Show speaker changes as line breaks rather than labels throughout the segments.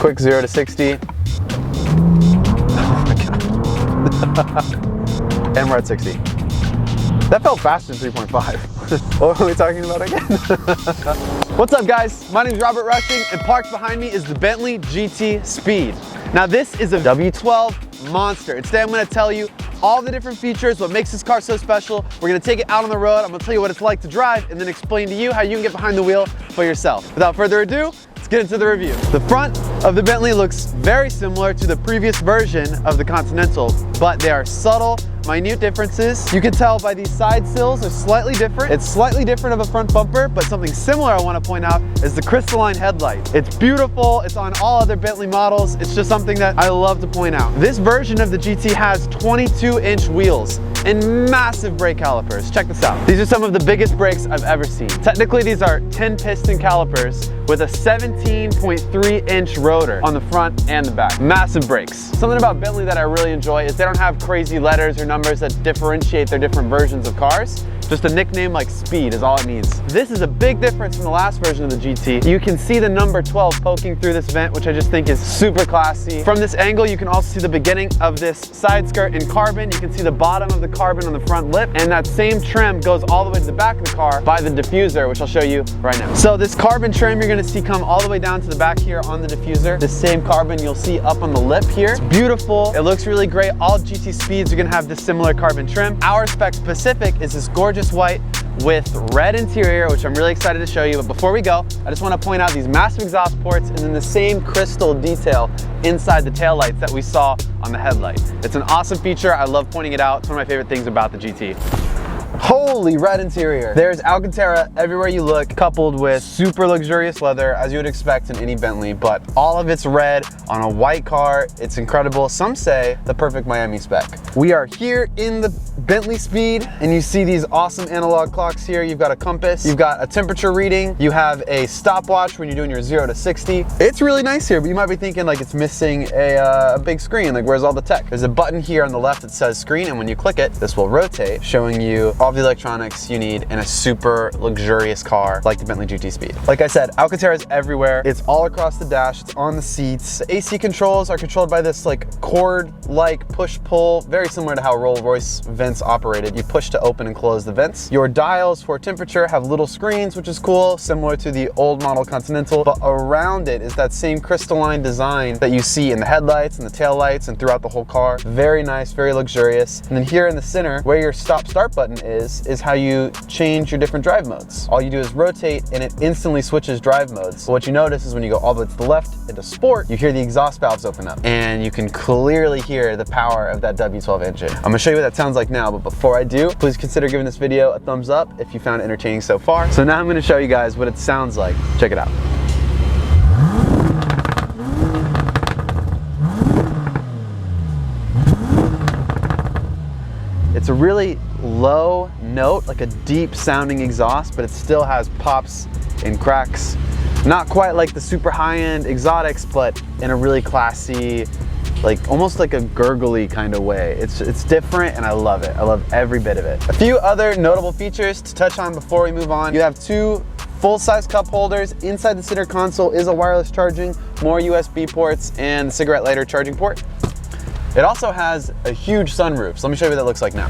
Quick 0 to 60. Oh my God. And we're at 60. That felt faster than 3.5. What were we talking about again? What's up guys? My name is Robert Rushing and parked behind me is the Bentley GT Speed. Now this is a W12 monster. And today I'm gonna tell you all the different features, what makes this car so special. We're gonna take it out on the road. I'm gonna tell you what it's like to drive and then explain to you how you can get behind the wheel for yourself. Without further ado, let's get into the review. The front of the Bentley looks very similar to the previous version of the Continental, but they are subtle, minute differences. You can tell by these side sills are slightly different. It's slightly different of a front bumper, but something similar I want to point out is the crystalline headlight. It's beautiful. It's on all other Bentley models. It's just something that I love to point out. This version of the GT has 22-inch wheels and massive brake calipers. Check this out. These are some of the biggest brakes I've ever seen. Technically, these are 10-piston calipers with a 17.3-inch rotor on the front and the back. Massive brakes. Something about Bentley that I really enjoy is they don't have crazy letters or numbers that differentiate their different versions of cars. Just a nickname like Speed is all it needs. This is a big difference from the last version of the GT. You can see the number 12 poking through this vent, which I just think is super classy. From this angle, you can also see the beginning of this side skirt in carbon. You can see the bottom of the carbon on the front lip, and that same trim goes all the way to the back of the car by the diffuser, which I'll show you right now. So this carbon trim you're gonna see come all the way down to the back here on the diffuser. The same carbon you'll see up on the lip here. It's beautiful. It looks really great. All GT Speeds are gonna have this similar carbon trim. Our spec specific is this gorgeous white with red interior, which I'm really excited to show you. But before we go, I just want to point out these massive exhaust ports and then the same crystal detail inside the taillights that we saw on the headlight. It's an awesome feature. I love pointing it out. It's one of my favorite things about the GT. Holy red interior. There's Alcantara everywhere you look, coupled with super luxurious leather, as you would expect in any Bentley, but all of it's red on a white car. It's incredible. Some say the perfect Miami spec. We are here in the Bentley Speed, and you see these awesome analog clocks here. You've got a compass, you've got a temperature reading, you have a stopwatch when you're doing your 0 to 60. It's really nice here, but you might be thinking like it's missing a big screen, like where's all the tech? There's a button here on the left that says screen, and when you click it, this will rotate, showing you all the electronics you need in a super luxurious car like the Bentley GT Speed. Like I said, Alcantara is everywhere. It's all across the dash, it's on the seats. The AC controls are controlled by this like cord-like push-pull, very similar to how Rolls-Royce vents operated. You push to open and close the vents. Your dials for temperature have little screens, which is cool, similar to the old model Continental, but around it is that same crystalline design that you see in the headlights and the taillights and throughout the whole car. Very nice, very luxurious. And then here in the center, where your stop-start button is how you change your different drive modes. All you do is rotate and it instantly switches drive modes. But what you notice is when you go all the way to the left into sport, you hear the exhaust valves open up and you can clearly hear the power of that W12 engine. I'm gonna show you what that sounds like now, but before I do, please consider giving this video a thumbs up if you found it entertaining so far. So now I'm gonna show you guys what it sounds like. Check it out. It's a really low note, like a deep sounding exhaust, but it still has pops and cracks. Not quite like the super high-end exotics, but in a really classy, like almost like a gurgly kind of way. It's different and I love it. I love every bit of it. A few other notable features to touch on before we move on. You have two full-size cup holders. Inside the center console is a wireless charging, more USB ports, and the cigarette lighter charging port. It also has a huge sunroof, so let me show you what that looks like now.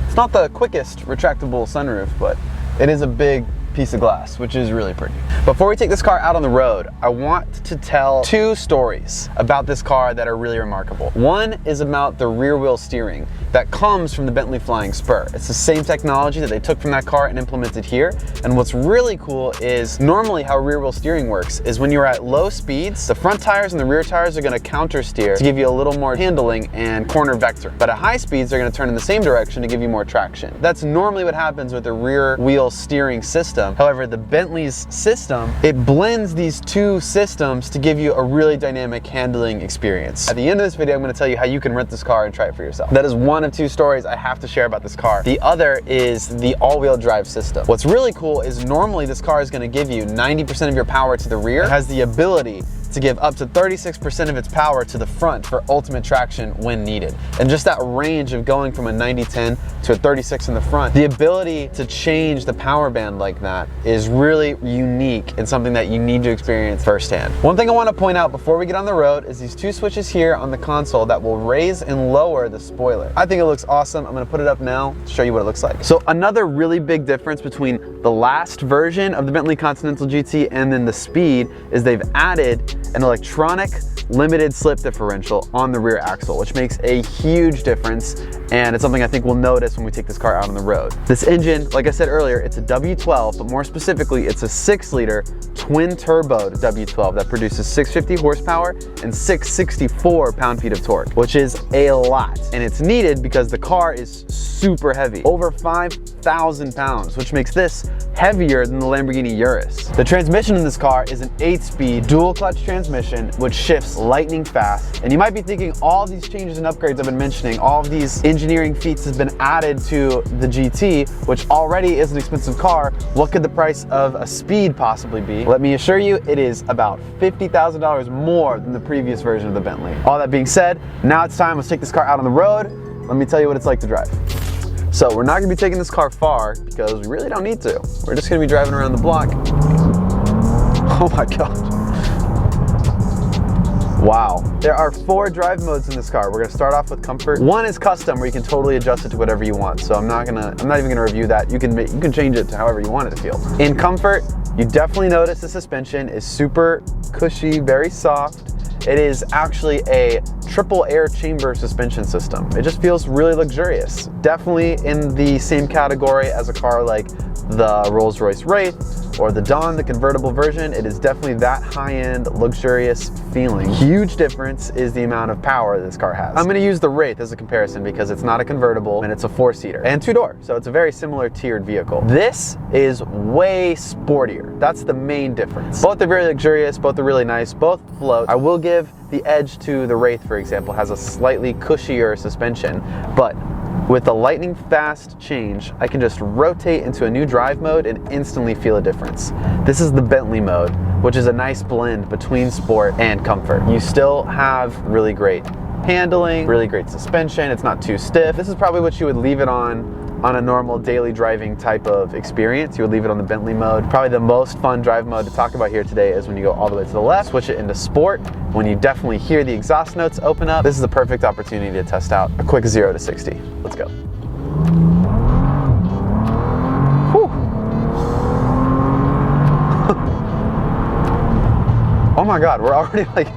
It's not the quickest retractable sunroof, but it is a big piece of glass, which is really pretty. Before we take this car out on the road, I want to tell two stories about this car that are really remarkable. One is about the rear wheel steering that comes from the Bentley Flying Spur. It's the same technology that they took from that car and implemented here. And what's really cool is normally how rear wheel steering works is when you're at low speeds, the front tires and the rear tires are gonna counter steer to give you a little more handling and corner vector. But at high speeds, they're gonna turn in the same direction to give you more traction. That's normally what happens with the rear wheel steering system. However, the Bentley's system, it blends these two systems to give you a really dynamic handling experience. At the end of this video, I'm gonna tell you how you can rent this car and try it for yourself. That is one of two stories I have to share about this car. The other is the all-wheel drive system. What's really cool is normally this car is gonna give you 90% of your power to the rear. It has the ability to give up to 36% of its power to the front for ultimate traction when needed. And just that range of going from a 90-10 to a 36 in the front, the ability to change the power band like that is really unique and something that you need to experience firsthand. One thing I want to point out before we get on the road is these two switches here on the console that will raise and lower the spoiler. I think it looks awesome. I'm going to put it up now to show you what it looks like. So another really big difference between the last version of the Bentley Continental GT and then the Speed is they've added an electronic limited slip differential on the rear axle, which makes a huge difference, and it's something I think we'll notice when we take this car out on the road. This engine, like I said earlier, it's a W12, but more specifically, it's a 6-liter twin-turbo W12 that produces 650 horsepower and 664 pound-feet of torque, which is a lot, and it's needed because the car is super heavy, over 5,000 pounds, which makes this heavier than the Lamborghini Urus. The transmission in this car is an 8-speed dual-clutch transmission, which shifts lightning fast. And you might be thinking, all these changes and upgrades I've been mentioning, all of these engineering feats has been added to the GT, which already is an expensive car. What could the price of a Speed possibly be? Let me assure you, it is about $50,000 more than the previous version of the Bentley. All that being said, now it's time. Let's take this car out on the road. Let me tell you what it's like to drive. So we're not gonna be taking this car far because we really don't need to. We're just gonna be driving around the block. Oh my God. Wow. There are 4 drive modes in this car. We're gonna start off with comfort. One is custom, where you can totally adjust it to whatever you want. So I'm not even gonna review that. You can change it to however you want it to feel. In comfort, you definitely notice the suspension is super cushy, very soft. It is actually a triple air chamber suspension system. It just feels really luxurious. Definitely in the same category as a car like the Rolls-Royce Wraith or the Dawn, the convertible version. It is definitely that high-end, luxurious feeling. Huge difference is the amount of power this car has. I'm gonna use the Wraith as a comparison because it's not a convertible and it's a 4-seater and 2-door, so it's a very similar tiered vehicle. This is way sportier. That's the main difference. Both are very luxurious, both are really nice, both float. I will give the edge to the Wraith, for example, has a slightly cushier suspension, but with a lightning fast change, I can just rotate into a new drive mode and instantly feel a difference. This is the Bentley mode, which is a nice blend between sport and comfort. You still have really great handling, really great suspension. It's not too stiff. This is probably what you would leave it on a normal daily driving type of experience. You would leave it on the Bentley mode. Probably the most fun drive mode to talk about here today is when you go all the way to the left, switch it into sport, when you definitely hear the exhaust notes open up. This is the perfect opportunity to test out a quick 0 to 60. Let's go. Whew. Oh my God, we're already like,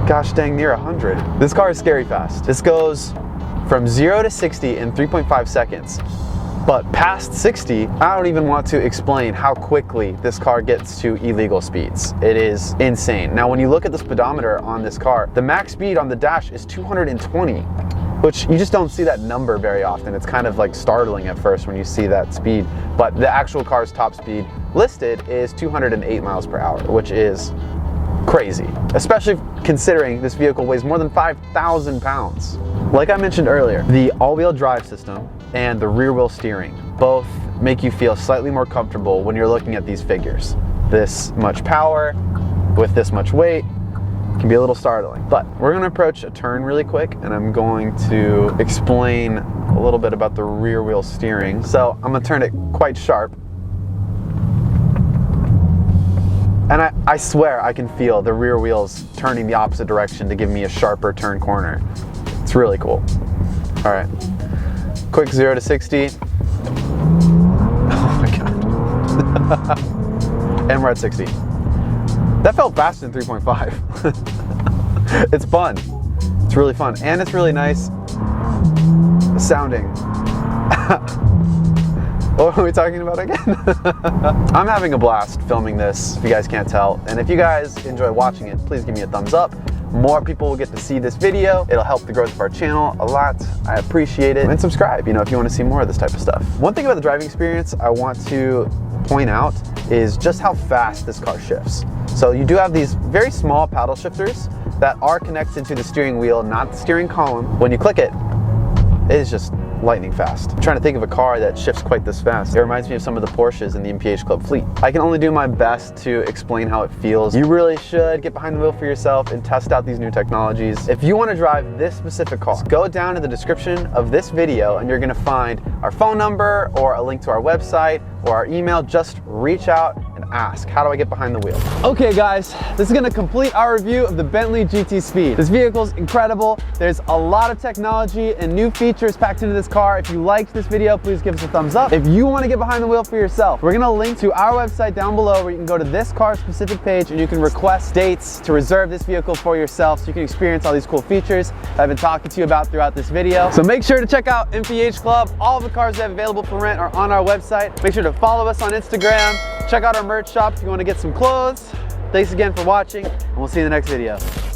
gosh dang, near 100. This car is scary fast. This goes from 0 to 60 in 3.5 seconds. But past 60, I don't even want to explain how quickly this car gets to illegal speeds. It is insane. Now, when you look at the speedometer on this car, the max speed on the dash is 220, which you just don't see that number very often. It's kind of like startling at first when you see that speed, but the actual car's top speed listed is 208 miles per hour, which is crazy, especially considering this vehicle weighs more than 5,000 pounds. Like I mentioned earlier, the all-wheel drive system and the rear-wheel steering both make you feel slightly more comfortable when you're looking at these figures. This much power with this much weight can be a little startling. But we're gonna approach a turn really quick and I'm going to explain a little bit about the rear-wheel steering. So I'm gonna turn it quite sharp. And I swear I can feel the rear wheels turning the opposite direction to give me a sharper turn corner. It's really cool. All right, quick 0 to 60. Oh my God. And we're at 60. That felt faster than 3.5. It's fun. It's really fun. And it's really nice sounding. What are we talking about again? I'm having a blast filming this, if you guys can't tell. And if you guys enjoy watching it, please give me a thumbs up. More people will get to see this video. It'll help the growth of our channel a lot. I appreciate it. And subscribe, if you want to see more of this type of stuff. One thing about the driving experience I want to point out is just how fast this car shifts. So you do have these very small paddle shifters that are connected to the steering wheel, not the steering column. When you click it, it is just lightning fast. I'm trying to think of a car that shifts quite this fast. It reminds me of some of the Porsches in the MPH Club fleet. I can only do my best to explain how it feels. You really should get behind the wheel for yourself and test out these new technologies. If you want to drive this specific car, go down to the description of this video and you're going to find our phone number or a link to our website or our email. Just reach out and ask, how do I get behind the wheel? Okay guys, this is going to complete our review of the Bentley GT Speed. This vehicle is incredible. There's a lot of technology and new features packed into this car. If you liked this video, please give us a thumbs up. If you want to get behind the wheel for yourself, we're going to link to our website down below where you can go to this car specific page and you can request dates to reserve this vehicle for yourself so you can experience all these cool features that I've been talking to you about throughout this video. So make sure to check out MPH Club. All of the cars they have available for rent are on our website. Make sure to follow us on Instagram. Check out our merch shop if you want to get some clothes. Thanks again for watching, and we'll see you in the next video.